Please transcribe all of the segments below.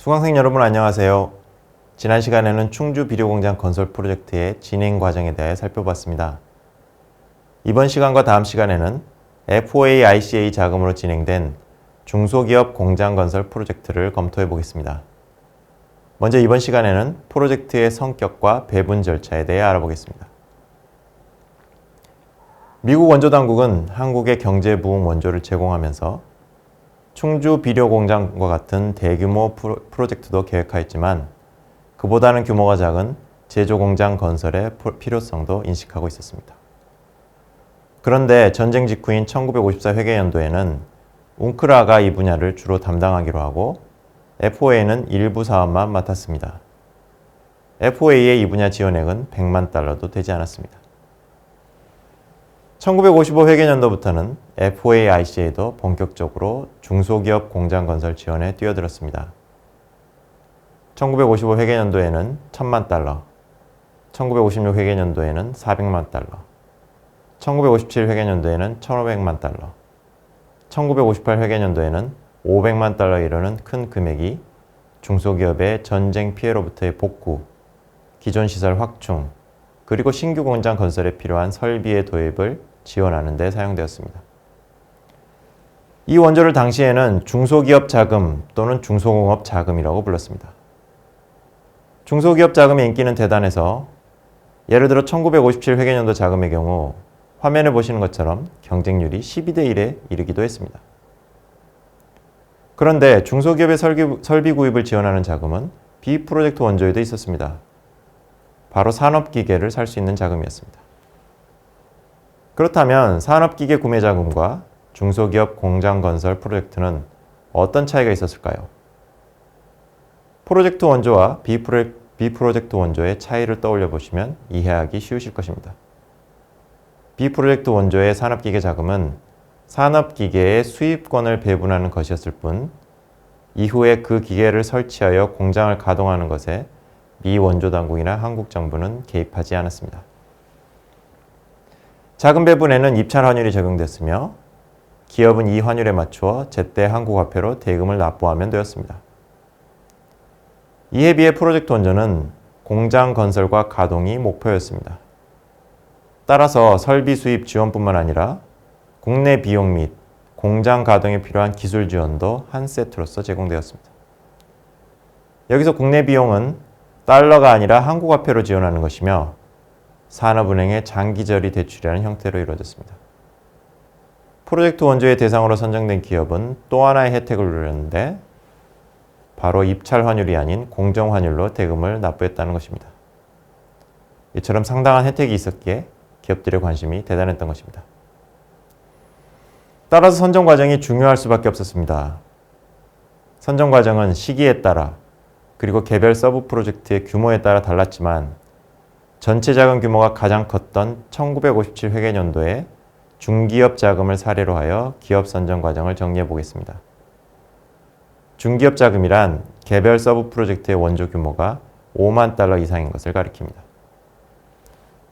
수강생 여러분 안녕하세요. 지난 시간에는 충주 비료공장 건설 프로젝트의 진행 과정에 대해 살펴봤습니다. 이번 시간과 다음 시간에는 FOA ICA 자금으로 진행된 중소기업 공장 건설 프로젝트를 검토해 보겠습니다. 먼저 이번 시간에는 프로젝트의 성격과 배분 절차에 대해 알아보겠습니다. 미국 원조 당국은 한국에 경제 부흥 원조를 제공하면서 충주 비료공장과 같은 대규모 프로젝트도 계획하였지만 그보다는 규모가 작은 제조공장 건설의 필요성도 인식하고 있었습니다. 그런데 전쟁 직후인 1954 회계연도에는 웅크라가 이 분야를 주로 담당하기로 하고 FOA는 일부 사업만 맡았습니다. FOA의 이 분야 지원액은 100만 달러도 되지 않았습니다. 1955 회계연도부터는 FOA ICA도 본격적으로 중소기업 공장 건설 지원에 뛰어들었습니다. 1955 회계연도에는 1000만 달러, 1956 회계연도에는 400만 달러, 1957 회계연도에는 1500만 달러, 1958 회계연도에는 500만 달러에 이르는 큰 금액이 중소기업의 전쟁 피해로부터의 복구, 기존 시설 확충, 그리고 신규 공장 건설에 필요한 설비의 도입을 지원하는 데 사용되었습니다. 이 원조를 당시에는 중소기업 자금 또는 중소공업 자금이라고 불렀습니다. 중소기업 자금의 인기는 대단해서 예를 들어 1957 회계연도 자금의 경우 화면에 보시는 것처럼 경쟁률이 12대 1에 이르기도 했습니다. 그런데 중소기업의 설비 구입을 지원하는 자금은 비프로젝트 원조에도 있었습니다. 바로 산업기계를 살 수 있는 자금이었습니다. 그렇다면 산업기계 구매 자금과 중소기업 공장 건설 프로젝트는 어떤 차이가 있었을까요? 프로젝트 원조와 비프로젝트 원조의 차이를 떠올려 보시면 이해하기 쉬우실 것입니다. 비프로젝트 원조의 산업기계 자금은 산업기계의 수입권을 배분하는 것이었을 뿐 이후에 그 기계를 설치하여 공장을 가동하는 것에 미 원조 당국이나 한국 정부는 개입하지 않았습니다. 자금 배분에는 입찰 환율이 적용됐으며 기업은 이 환율에 맞추어 제때 한국 화폐로 대금을 납부하면 되었습니다. 이에 비해 프로젝트 원조는 공장 건설과 가동이 목표였습니다. 따라서 설비 수입 지원뿐만 아니라 국내 비용 및 공장 가동에 필요한 기술 지원도 한 세트로서 제공되었습니다. 여기서 국내 비용은 달러가 아니라 한국 화폐로 지원하는 것이며 산업은행의 장기저리 대출이라는 형태로 이루어졌습니다. 프로젝트 원조의 대상으로 선정된 기업은 또 하나의 혜택을 누렸는데 바로 입찰 환율이 아닌 공정 환율로 대금을 납부했다는 것입니다. 이처럼 상당한 혜택이 있었기에 기업들의 관심이 대단했던 것입니다. 따라서 선정 과정이 중요할 수밖에 없었습니다. 선정 과정은 시기에 따라 그리고 개별 서브 프로젝트의 규모에 따라 달랐지만 전체 자금 규모가 가장 컸던 1957 회계연도에 중기업 자금을 사례로 하여 기업 선정 과정을 정리해 보겠습니다. 중기업 자금이란 개별 서브 프로젝트의 원조 규모가 5만 달러 이상인 것을 가리킵니다.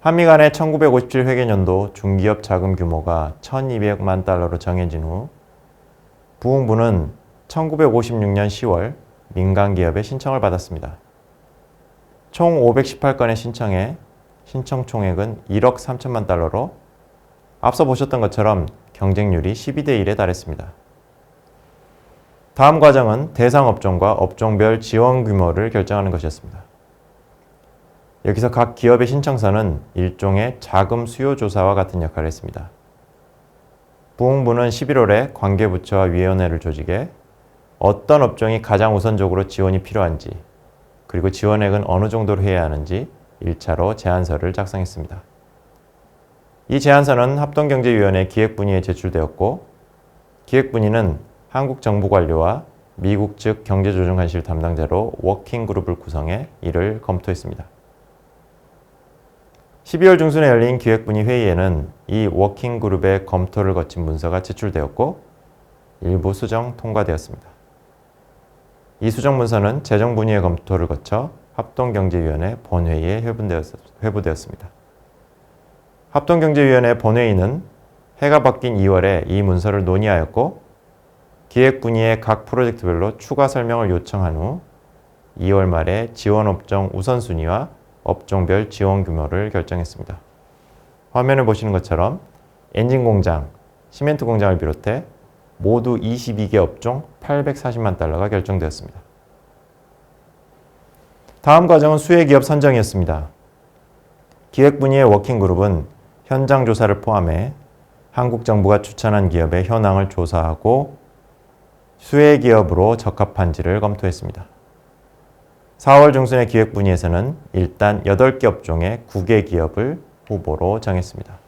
한미 간의 1957 회계연도 중기업 자금 규모가 1200만 달러로 정해진 후 부흥부는 1956년 10월 민간기업의 신청을 받았습니다. 총 518건의 신청에 신청 총액은 1억 3천만 달러로 앞서 보셨던 것처럼 경쟁률이 12대 1에 달했습니다. 다음 과정은 대상 업종과 업종별 지원 규모를 결정하는 것이었습니다. 여기서 각 기업의 신청서는 일종의 자금 수요 조사와 같은 역할을 했습니다. 부흥부는 11월에 관계부처와 위원회를 조직해 어떤 업종이 가장 우선적으로 지원이 필요한지 그리고 지원액은 어느 정도로 해야 하는지 1차로 제안서를 작성했습니다. 이 제안서는 합동경제위원회 기획분의에 제출되었고 기획분의는 한국 정부 관료와 미국 측 경제조정관실 담당자로 워킹그룹을 구성해 이를 검토했습니다. 12월 중순에 열린 기획분의 회의에는 이 워킹그룹의 검토를 거친 문서가 제출되었고 일부 수정 통과되었습니다. 이 수정 문서는 재정분의의 검토를 거쳐 합동경제위원회 본회의에 회부되었습니다. 합동경제위원회 본회의는 해가 바뀐 2월에 이 문서를 논의하였고 기획분의의 각 프로젝트별로 추가 설명을 요청한 후 2월 말에 지원업종 우선순위와 업종별 지원 규모를 결정했습니다. 화면을 보시는 것처럼 엔진 공장, 시멘트 공장을 비롯해 모두 22개 업종 840만 달러가 결정되었습니다. 다음 과정은 수혜기업 선정이었습니다. 기획분야의 워킹그룹은 현장 조사를 포함해 한국 정부가 추천한 기업의 현황을 조사하고 수혜기업으로 적합한지를 검토했습니다. 4월 중순에 기획분야에서는 일단 8개 업종의 9개 기업을 후보로 정했습니다.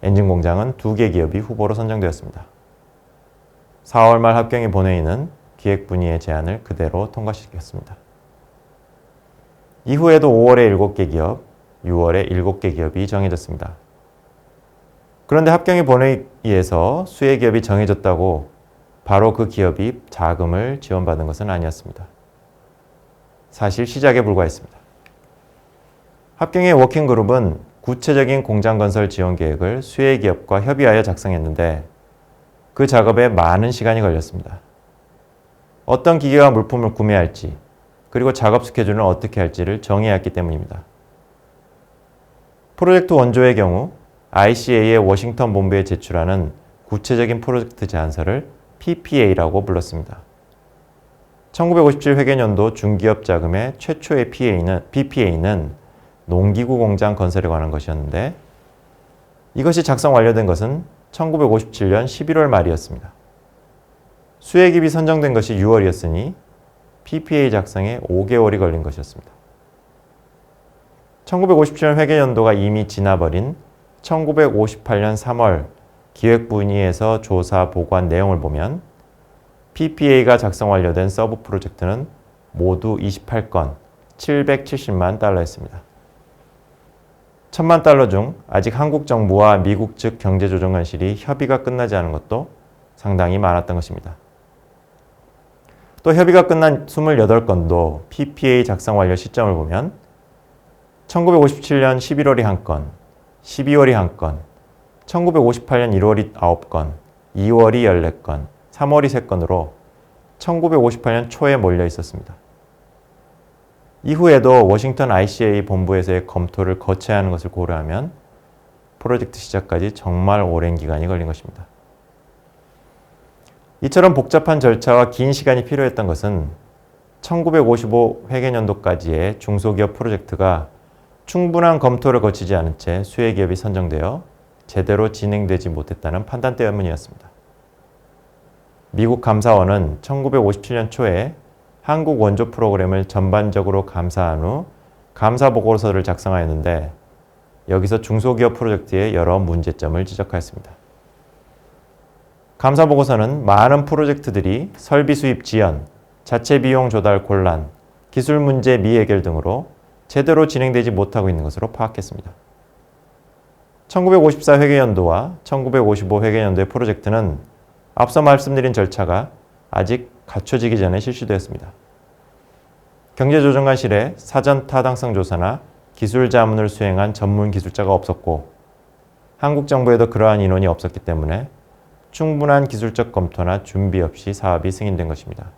엔진 공장은 2개 기업이 후보로 선정되었습니다. 4월 말 합경의 본회의는 기획분야의 제안을 그대로 통과시켰습니다. 이후에도 5월에 7개 기업, 6월에 7개 기업이 정해졌습니다. 그런데 합경의 본회의에서 수혜기업이 정해졌다고 바로 그 기업이 자금을 지원받은 것은 아니었습니다. 사실 시작에 불과했습니다. 합경의 워킹그룹은 구체적인 공장 건설 지원 계획을 수혜기업과 협의하여 작성했는데 그 작업에 많은 시간이 걸렸습니다. 어떤 기계와 물품을 구매할지, 그리고 작업 스케줄은 어떻게 할지를 정해야 했기 때문입니다. 프로젝트 원조의 경우 ICA의 워싱턴 본부에 제출하는 구체적인 프로젝트 제안서를 PPA라고 불렀습니다. 1957 회계연도 중기업 자금의 최초의 PPA는 농기구 공장 건설에 관한 것이었는데 이것이 작성 완료된 것은 1957년 11월 말이었습니다. 수혜기업이 선정된 것이 6월이었으니 PPA 작성에 5개월이 걸린 것이었습니다. 1957년 회계연도가 이미 지나버린 1958년 3월 기획분야에서 조사 보고한 내용을 보면 PPA가 작성 완료된 서브 프로젝트는 모두 28건, 770만 달러였습니다. 1000만 달러 중 아직 한국 정부와 미국 측 경제조정관실이 협의가 끝나지 않은 것도 상당히 많았던 것입니다. 또 협의가 끝난 28건도 PPA 작성 완료 시점을 보면 1957년 11월이 1건, 12월이 1건, 1958년 1월이 9건, 2월이 14건, 3월이 3건으로 1958년 초에 몰려 있었습니다. 이후에도 워싱턴 ICA 본부에서의 검토를 거쳐야 하는 것을 고려하면 프로젝트 시작까지 정말 오랜 기간이 걸린 것입니다. 이처럼 복잡한 절차와 긴 시간이 필요했던 것은 1955 회계연도까지의 중소기업 프로젝트가 충분한 검토를 거치지 않은 채 수혜기업이 선정되어 제대로 진행되지 못했다는 판단 때문이었습니다. 미국 감사원은 1957년 초에 한국 원조 프로그램을 전반적으로 감사한 후 감사 보고서를 작성하였는데 여기서 중소기업 프로젝트의 여러 문제점을 지적하였습니다. 감사 보고서는 많은 프로젝트들이 설비 수입 지연, 자체 비용 조달 곤란, 기술 문제 미해결 등으로 제대로 진행되지 못하고 있는 것으로 파악했습니다. 1954 회계연도와 1955 회계연도의 프로젝트는 앞서 말씀드린 절차가 아직 갖춰지기 전에 실시되었습니다. 경제조정관실에 사전 타당성 조사나 기술 자문을 수행한 전문 기술자가 없었고 한국 정부에도 그러한 인원이 없었기 때문에 충분한 기술적 검토나 준비 없이 사업이 승인된 것입니다.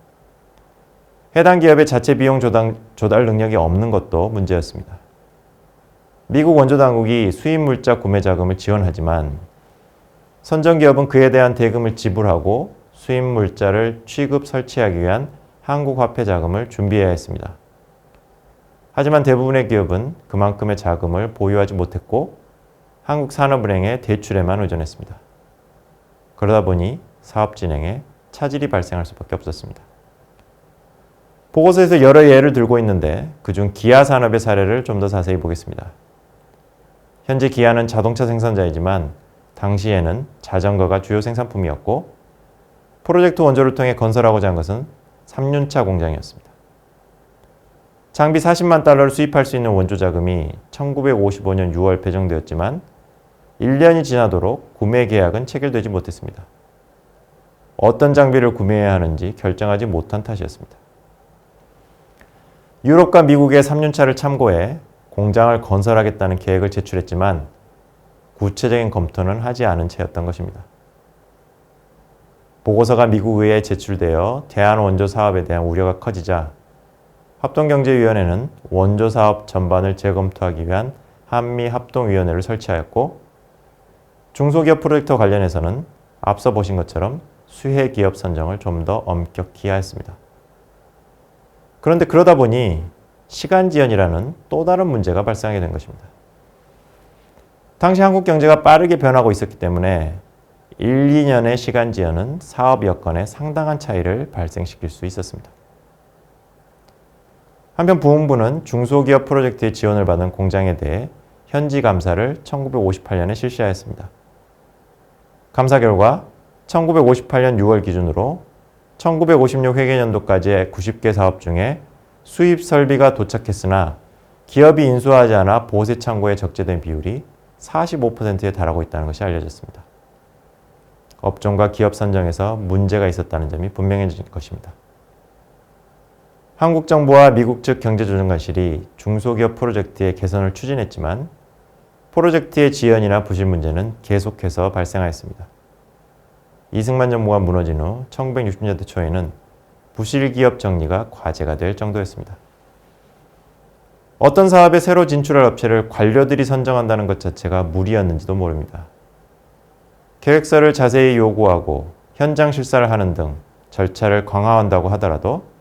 해당 기업의 자체 비용 조달 능력이 없는 것도 문제였습니다. 미국 원조당국이 수입 물자 구매 자금을 지원하지만 선정기업은 그에 대한 대금을 지불하고 수입 물자를 취급 설치하기 위한 한국 화폐 자금을 준비해야 했습니다. 하지만 대부분의 기업은 그만큼의 자금을 보유하지 못했고 한국산업은행의 대출에만 의존했습니다. 그러다 보니 사업 진행에 차질이 발생할 수밖에 없었습니다. 보고서에서 여러 예를 들고 있는데 그중 기아 산업의 사례를 좀 더 자세히 보겠습니다. 현재 기아는 자동차 생산자이지만 당시에는 자전거가 주요 생산품이었고 프로젝트 원조를 통해 건설하고자 한 것은 3륜차 공장이었습니다. 장비 40만 달러를 수입할 수 있는 원조 자금이 1955년 6월 배정되었지만 1년이 지나도록 구매 계약은 체결되지 못했습니다. 어떤 장비를 구매해야 하는지 결정하지 못한 탓이었습니다. 유럽과 미국의 3륜차를 참고해 공장을 건설하겠다는 계획을 제출했지만 구체적인 검토는 하지 않은 채였던 것입니다. 보고서가 미국 의회에 제출되어 대한원조 사업에 대한 우려가 커지자 합동경제위원회는 원조 사업 전반을 재검토하기 위한 한미합동위원회를 설치하였고 중소기업 프로젝트와 관련해서는 앞서 보신 것처럼 수혜기업 선정을 좀 더 엄격히 하였습니다. 그런데 그러다 보니 시간 지연이라는 또 다른 문제가 발생하게 된 것입니다. 당시 한국 경제가 빠르게 변하고 있었기 때문에 1, 2년의 시간 지연은 사업 여건에 상당한 차이를 발생시킬 수 있었습니다. 한편 부흥부는 중소기업 프로젝트에 지원을 받은 공장에 대해 현지 감사를 1958년에 실시하였습니다. 감사 결과 1958년 6월 기준으로 1956 회계연도까지의 90개 사업 중에 수입 설비가 도착했으나 기업이 인수하지 않아 보세 창고에 적재된 비율이 45%에 달하고 있다는 것이 알려졌습니다. 업종과 기업 선정에서 문제가 있었다는 점이 분명해진 것입니다. 한국 정부와 미국 측 경제조정관실이 중소기업 프로젝트의 개선을 추진했지만 프로젝트의 지연이나 부실 문제는 계속해서 발생하였습니다. 이승만 정부가 무너진 후 1960년대 초에는 부실 기업 정리가 과제가 될 정도였습니다. 어떤 사업에 새로 진출할 업체를 관료들이 선정한다는 것 자체가 무리였는지도 모릅니다. 계획서를 자세히 요구하고 현장 실사를 하는 등 절차를 강화한다고 하더라도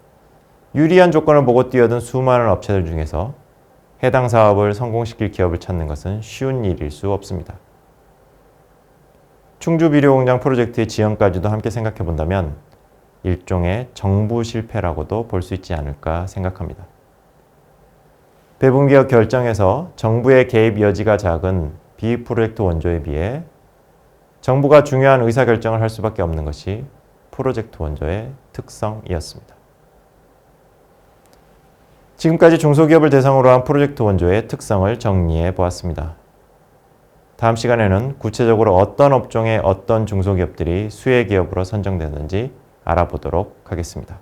유리한 조건을 보고 뛰어든 수많은 업체들 중에서 해당 사업을 성공시킬 기업을 찾는 것은 쉬운 일일 수 없습니다. 충주 비료공장 프로젝트의 지연까지도 함께 생각해 본다면 일종의 정부 실패라고도 볼 수 있지 않을까 생각합니다. 배분기업 결정에서 정부의 개입 여지가 작은 비프로젝트 원조에 비해 정부가 중요한 의사결정을 할 수밖에 없는 것이 프로젝트 원조의 특성이었습니다. 지금까지 중소기업을 대상으로 한 프로젝트 원조의 특성을 정리해 보았습니다. 다음 시간에는 구체적으로 어떤 업종의 어떤 중소기업들이 수혜기업으로 선정되는지 알아보도록 하겠습니다.